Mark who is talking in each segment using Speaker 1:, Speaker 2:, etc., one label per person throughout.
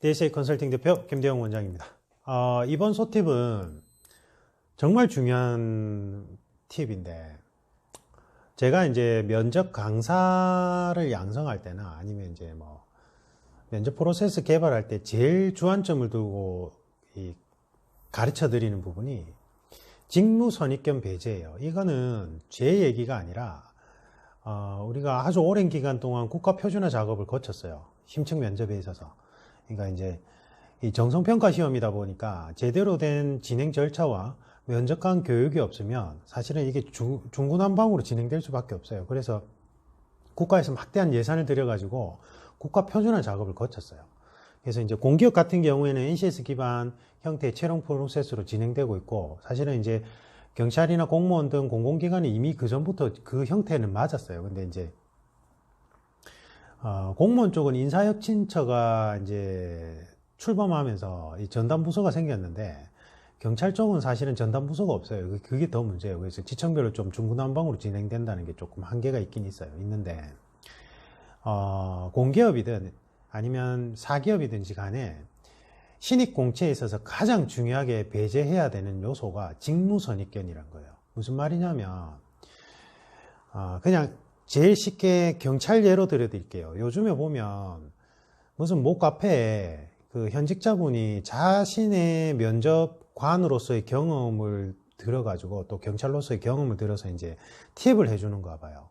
Speaker 1: DSA 컨설팅 대표 김대영 원장입니다. 이번 소팁은 정말 중요한 팁인데, 제가 이제 면접 강사를 양성할 때나 아니면 이제 뭐 면접 프로세스 개발할 때 제일 주안점을 두고 가르쳐 드리는 부분이 직무 선입견 배제예요. 이거는 제 얘기가 아니라 우리가 아주 오랜 기간 동안 국가 표준화 작업을 거쳤어요. 심층 면접에 있어서. 그러니까 이제 이 정성평가 시험이다 보니까 제대로 된 진행 절차와 면접관 교육이 없으면 사실은 이게 중구난방으로 진행될 수밖에 없어요. 그래서 국가에서 막대한 예산을 들여가지고 국가 표준화 작업을 거쳤어요. 그래서 이제 공기업 같은 경우에는 NCS 기반 형태의 채용 프로세스로 진행되고 있고, 사실은 이제 경찰이나 공무원 등 공공기관이 이미 그 전부터 그 형태는 맞았어요. 근데 이제 공무원 쪽은 인사혁신처가 이제 출범하면서 이 전담부서가 생겼는데, 경찰 쪽은 사실은 전담부서가 없어요. 그게 더 문제예요. 그래서 지청별로 좀 중구난방으로 진행된다는 게 조금 한계가 있긴 있는데, 공기업이든 아니면 사기업이든지 간에 신입 공채에 있어서 가장 중요하게 배제해야 되는 요소가 직무선입견이란 거예요. 무슨 말이냐면, 그냥 제일 쉽게 경찰 예로 들어드릴게요. 요즘에 보면 무슨 모 카페에 그 현직자분이 자신의 면접관으로서의 경험을 들어가지고 또 경찰로서의 경험을 들어서 이제 팁을 해주는가 봐요.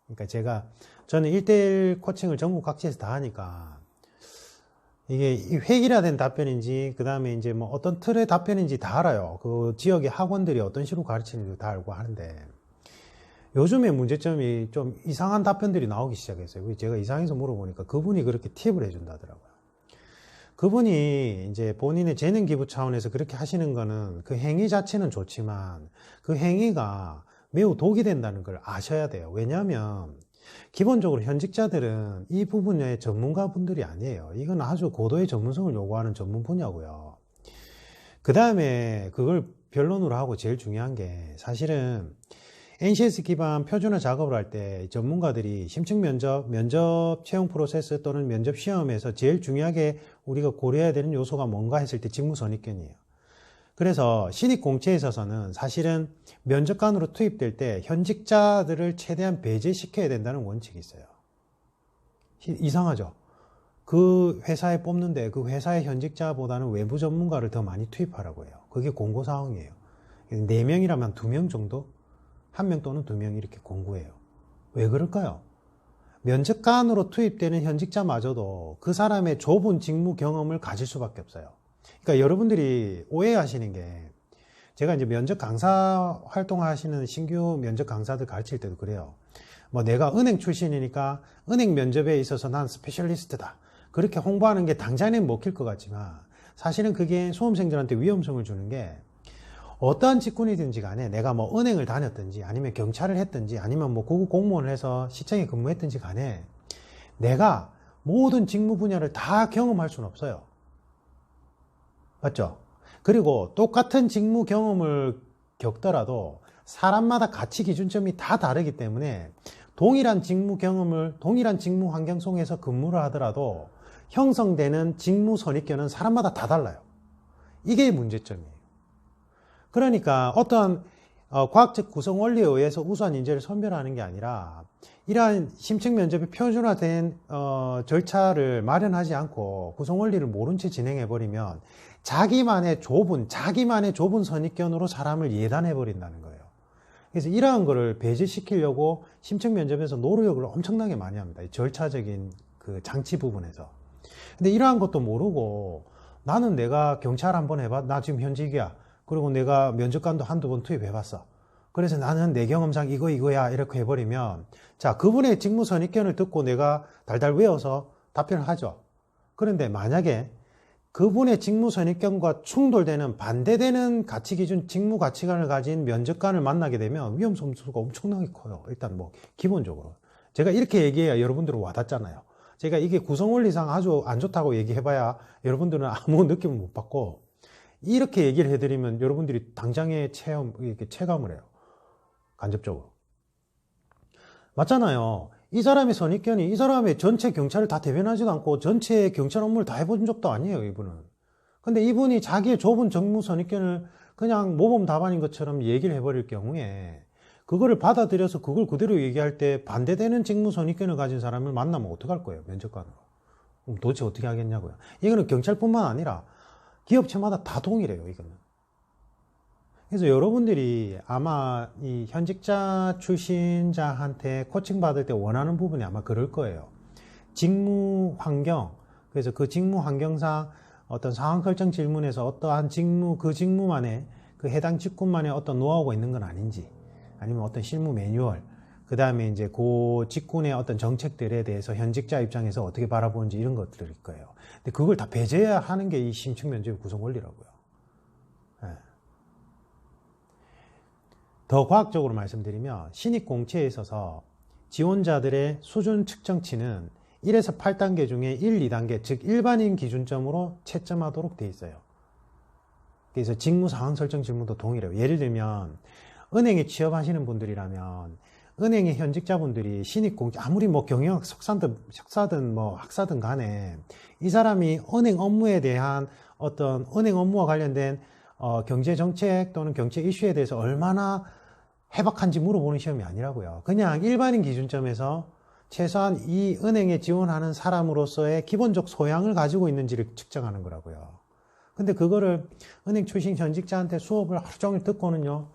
Speaker 1: 그러니까 저는 1대1 코칭을 전국 각지에서 다 하니까 이게 획일화된 답변인지 그 다음에 이제 뭐 어떤 틀의 답변인지 다 알아요. 그 지역의 학원들이 어떤 식으로 가르치는지 다 알고 하는데, 요즘에 문제점이 좀 이상한 답변들이 나오기 시작했어요. 제가 이상해서 물어보니까 그분이 그렇게 팁을 해준다더라고요. 그분이 이제 본인의 재능 기부 차원에서 그렇게 하시는 거는 그 행위 자체는 좋지만 그 행위가 매우 독이 된다는 걸 아셔야 돼요. 왜냐하면 기본적으로 현직자들은 이 부분의 전문가분들이 아니에요. 이건 아주 고도의 전문성을 요구하는 전문 분야고요. 그 다음에 그걸 변론으로 하고 제일 중요한 게, 사실은 NCS 기반 표준화 작업을 할 때 전문가들이 심층 면접 채용 프로세스 또는 면접 시험에서 제일 중요하게 우리가 고려해야 되는 요소가 뭔가 했을 때 직무선입견이에요. 그래서 신입 공채에 있어서는 사실은 면접관으로 투입될 때 현직자들을 최대한 배제시켜야 된다는 원칙이 있어요. 이상하죠? 그 회사에 뽑는데 그 회사의 현직자보다는 외부 전문가를 더 많이 투입하라고 해요. 그게 공고사항이에요. 4명이라면 2명 정도? 1명 또는 2명 이렇게 공고해요. 왜 그럴까요? 면접관으로 투입되는 현직자마저도 그 사람의 좁은 직무 경험을 가질 수밖에 없어요. 그러니까 여러분들이 오해하시는 게, 제가 이제 면접 강사 활동하시는 신규 면접 강사들 가르칠 때도 그래요. 뭐 내가 은행 출신이니까 은행 면접에 있어서 난 스페셜리스트다, 그렇게 홍보하는 게 당장엔 먹힐 것 같지만, 사실은 그게 수험생들한테 위험성을 주는 게, 어떠한 직군이든지 간에 내가 뭐 은행을 다녔든지 아니면 경찰을 했든지 아니면 뭐 구급 공무원을 해서 시청에 근무했든지 간에 내가 모든 직무 분야를 다 경험할 수는 없어요. 맞죠? 그리고 똑같은 직무 경험을 겪더라도 사람마다 가치 기준점이 다 다르기 때문에 동일한 직무 경험을 동일한 직무 환경 속에서 근무를 하더라도 형성되는 직무 선입견은 사람마다 다 달라요. 이게 문제점이에요. 그러니까 어떠한 과학적 구성 원리에 의해서 우수한 인재를 선별하는 게 아니라, 이러한 심층 면접이 표준화된 절차를 마련하지 않고 구성 원리를 모른 채 진행해 버리면 자기만의 좁은 선입견으로 사람을 예단해 버린다는 거예요. 그래서 이러한 거를 배제시키려고 심층 면접에서 노력을 엄청나게 많이 합니다. 이 절차적인 그 장치 부분에서. 근데 이러한 것도 모르고, 나는 내가 경찰 한번 해봐, 나 지금 현직이야, 그리고 내가 면접관도 한두 번 투입해봤어, 그래서 나는 내 경험상 이거야 이렇게 해버리면, 자, 그분의 직무 선입견을 듣고 내가 달달 외워서 답변을 하죠. 그런데 만약에 그분의 직무 선입견과 충돌되는 반대되는 가치 기준, 직무 가치관을 가진 면접관을 만나게 되면 위험 점수가 엄청나게 커요. 일단 뭐 기본적으로 제가 이렇게 얘기해야 여러분들은 와닿잖아요. 제가 이게 구성 원리상 아주 안 좋다고 얘기해봐야 여러분들은 아무 느낌을 못 받고, 이렇게 얘기를 해드리면 여러분들이 당장의 이렇게 체감을 해요. 간접적으로. 맞잖아요. 이 사람의 선입견이 이 사람의 전체 경찰을 다 대변하지도 않고 전체 경찰 업무를 다 해본 적도 아니에요, 이분은. 근데 이분이 자기의 좁은 정무 선입견을 그냥 모범 답안인 것처럼 얘기를 해버릴 경우에 그거를 받아들여서 그걸 그대로 얘기할 때 반대되는 직무 선입견을 가진 사람을 만나면 어떡할 거예요, 면접관으로. 그럼 도대체 어떻게 하겠냐고요. 이거는 경찰뿐만 아니라 기업체마다 다 동일해요, 이거는. 그래서 여러분들이 아마 이 현직자 출신자한테 코칭 받을 때 원하는 부분이 아마 그럴 거예요. 직무 환경, 그래서 그 직무 환경상 어떤 상황 설정 질문에서 어떠한 직무, 그 직무만의, 그 해당 직군만의 어떤 노하우가 있는 건 아닌지, 아니면 어떤 실무 매뉴얼, 그 다음에 이제 그 직군의 어떤 정책들에 대해서 현직자 입장에서 어떻게 바라보는지 이런 것들일 거예요. 근데 그걸 다 배제하는 게 이 심층 면접의 구성 원리라고요. 네. 더 과학적으로 말씀드리면 신입 공채에 있어서 지원자들의 수준 측정치는 1에서 8단계 중에 1, 2단계, 즉 일반인 기준점으로 채점하도록 돼 있어요. 그래서 직무 상황 설정 질문도 동일해요. 예를 들면 은행에 취업하시는 분들이라면 은행의 현직자분들이 신입 공채, 아무리 뭐 경영학 석사든 뭐 학사든 간에 이 사람이 은행 업무에 대한 어떤 은행 업무와 관련된 경제 정책 또는 경제 이슈에 대해서 얼마나 해박한지 물어보는 시험이 아니라고요. 그냥 일반인 기준점에서 최소한 이 은행에 지원하는 사람으로서의 기본적 소양을 가지고 있는지를 측정하는 거라고요. 근데 그거를 은행 출신 현직자한테 수업을 하루 종일 듣고는요,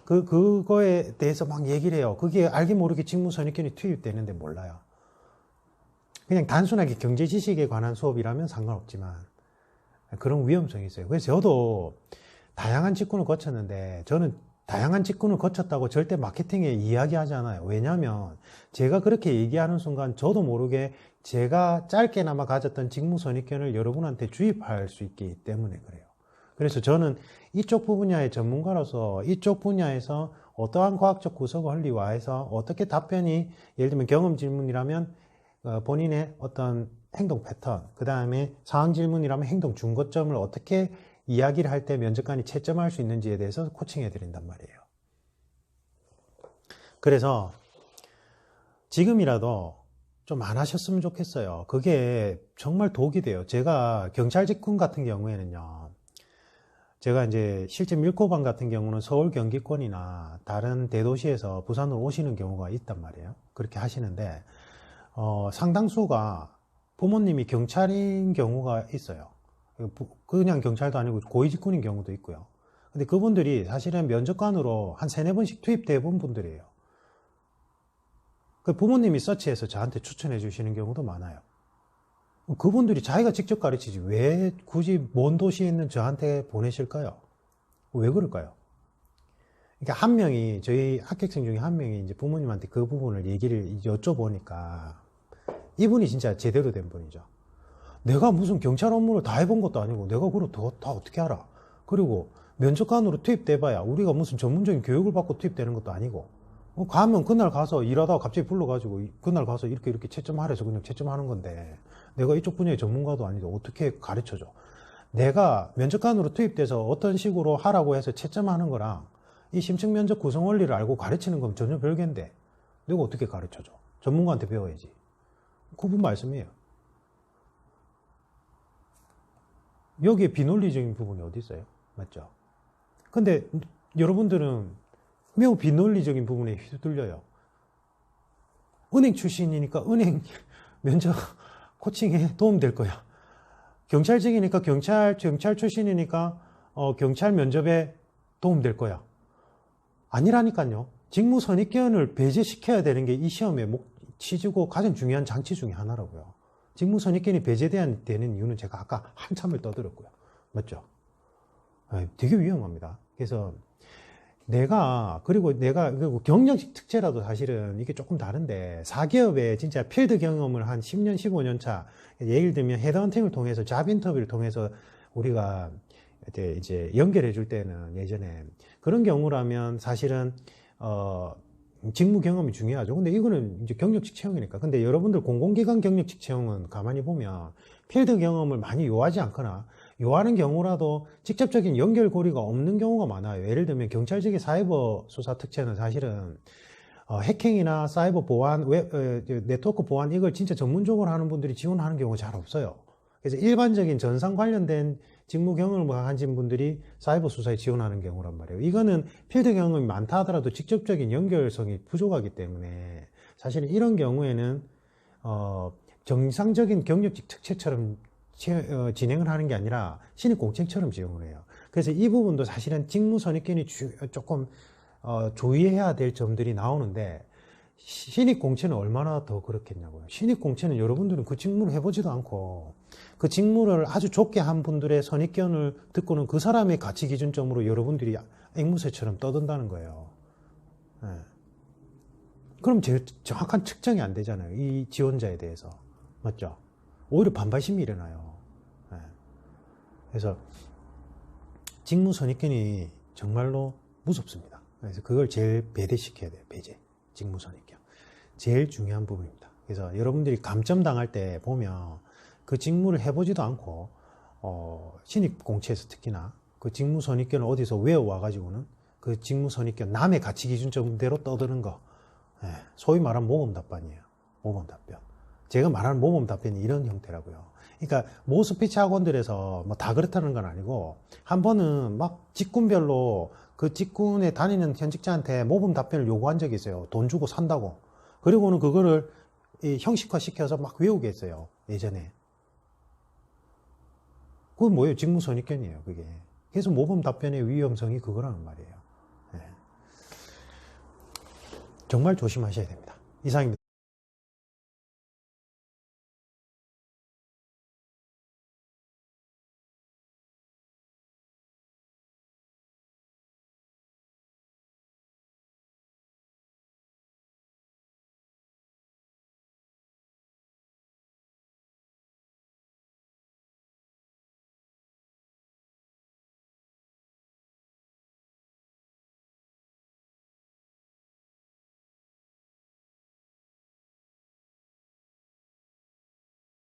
Speaker 1: 그거에 대해서 막 얘기를 해요. 그게 알게 모르게 직무 선입견이 투입되는데 몰라요. 그냥 단순하게 경제 지식에 관한 수업이라면 상관없지만 그런 위험성이 있어요. 그래서 저도 다양한 직군을 거쳤는데 저는 다양한 직군을 거쳤다고 절대 마케팅에 이야기하지 않아요. 왜냐하면 제가 그렇게 얘기하는 순간 저도 모르게 제가 짧게나마 가졌던 직무 선입견을 여러분한테 주입할 수 있기 때문에 그래요. 그래서 저는 이쪽 분야의 전문가로서 이쪽 분야에서 어떠한 과학적 구석 원리와해서 어떻게 답변이, 예를 들면 경험 질문이라면 본인의 어떤 행동 패턴, 그 다음에 상황 질문이라면 행동 중거점을 어떻게 이야기를 할 때 면접관이 채점할 수 있는지에 대해서 코칭해 드린단 말이에요. 그래서 지금이라도 좀 안 하셨으면 좋겠어요. 그게 정말 독이 돼요. 제가 경찰 직군 같은 경우에는요, 제가 이제 실제 밀코방 같은 경우는 서울 경기권이나 다른 대도시에서 부산으로 오시는 경우가 있단 말이에요. 그렇게 하시는데 상당수가 부모님이 경찰인 경우가 있어요. 그냥 경찰도 아니고 고위직군인 경우도 있고요. 근데 그분들이 사실은 면접관으로 한 3-4번씩 투입돼 본 분들이에요. 그 부모님이 서치해서 저한테 추천해 주시는 경우도 많아요. 그분들이 자기가 직접 가르치지 왜 굳이 먼 도시에 있는 저한테 보내실까요? 왜 그럴까요? 그러니까 한 명이, 저희 합격생 중에 한 명이 이제 부모님한테 그 부분을 얘기를 여쭤보니까 이분이 진짜 제대로 된 분이죠. 내가 무슨 경찰 업무를 다 해본 것도 아니고 내가 그걸 다 어떻게 알아? 그리고 면접관으로 투입돼봐야 우리가 무슨 전문적인 교육을 받고 투입되는 것도 아니고 가면 그날 가서 일하다가 갑자기 불러가지고 그날 가서 이렇게 채점하래서 그냥 채점하는 건데 내가 이쪽 분야의 전문가도 아닌데 어떻게 가르쳐줘? 내가 면접관으로 투입돼서 어떤 식으로 하라고 해서 채점하는 거랑 이 심층 면접 구성 원리를 알고 가르치는 건 전혀 별개인데 내가 어떻게 가르쳐줘? 전문가한테 배워야지. 그분 말씀이에요. 여기에 비논리적인 부분이 어디 있어요? 맞죠? 근데 여러분들은 매우 비논리적인 부분에 휘둘려요. 은행 출신이니까 은행 면접 코칭에 도움될 거야. 경찰직이니까 경찰 출신이니까 경찰 면접에 도움될 거야. 아니라니까요. 직무 선입견을 배제시켜야 되는 게 이 시험의 취지고 가장 중요한 장치 중에 하나라고요. 직무 선입견이 배제되는 이유는 제가 아까 한참을 떠들었고요. 맞죠? 되게 위험합니다. 그래서 그리고 경력직 특채라도 사실은 이게 조금 다른데, 4기업에 진짜 필드 경험을 한 10년, 15년 차, 예를 들면 헤드헌팅을 통해서 잡 인터뷰를 통해서 우리가 이제 연결해 줄 때는 예전에 그런 경우라면 사실은, 직무 경험이 중요하죠. 근데 이거는 이제 경력직 채용이니까. 근데 여러분들 공공기관 경력직 채용은 가만히 보면 필드 경험을 많이 요하지 않거나 요하는 경우라도 직접적인 연결고리가 없는 경우가 많아요. 예를 들면 경찰직의 사이버 수사 특채는 사실은 해킹이나 사이버 보안, 네트워크 보안 이걸 진짜 전문적으로 하는 분들이 지원하는 경우가 잘 없어요. 그래서 일반적인 전산 관련된 직무 경험을 가진 분들이 사이버 수사에 지원하는 경우란 말이에요. 이거는 필드 경험이 많다 하더라도 직접적인 연결성이 부족하기 때문에 사실은 이런 경우에는 정상적인 경력직 특채처럼 진행을 하는 게 아니라 신입 공채처럼 지원을 해요. 그래서 이 부분도 사실은 직무 선입견이 조금 주의해야 될 점들이 나오는데, 신입 공채는 얼마나 더 그렇겠냐고요. 신입 공채는 여러분들은 그 직무를 해보지도 않고 그 직무를 아주 좁게 한 분들의 선입견을 듣고는 그 사람의 가치 기준점으로 여러분들이 앵무새처럼 떠든다는 거예요. 네. 그럼 정확한 측정이 안 되잖아요. 이 지원자에 대해서. 맞죠? 오히려 반발심이 일어나요. 네. 그래서 직무 선입견이 정말로 무섭습니다. 그래서 그걸 제일 배제시켜야 돼요. 배제. 직무 선입견. 제일 중요한 부분입니다. 그래서 여러분들이 감점 당할 때 보면 그 직무를 해보지도 않고 신입 공채에서 특히나 그 직무 선입견을 어디서 외워와 가지고는 그 직무 선입견 남의 가치 기준점대로 떠드는 거, 소위 말하는 모범 답변이에요. 모범 답변. 제가 말하는 모범 답변이 이런 형태라고요. 그러니까 모 스피치 학원들에서 뭐 다 그렇다는 건 아니고 한 번은 막 직군별로 그 직군에 다니는 현직자한테 모범 답변을 요구한 적이 있어요. 돈 주고 산다고. 그리고는 그거를 형식화 시켜서 막 외우게 했어요. 예전에. 그건 뭐예요? 직무 선입견이에요. 그게. 그래서 모범 답변의 위험성이 그거라는 말이에요. 네. 정말 조심하셔야 됩니다. 이상입니다.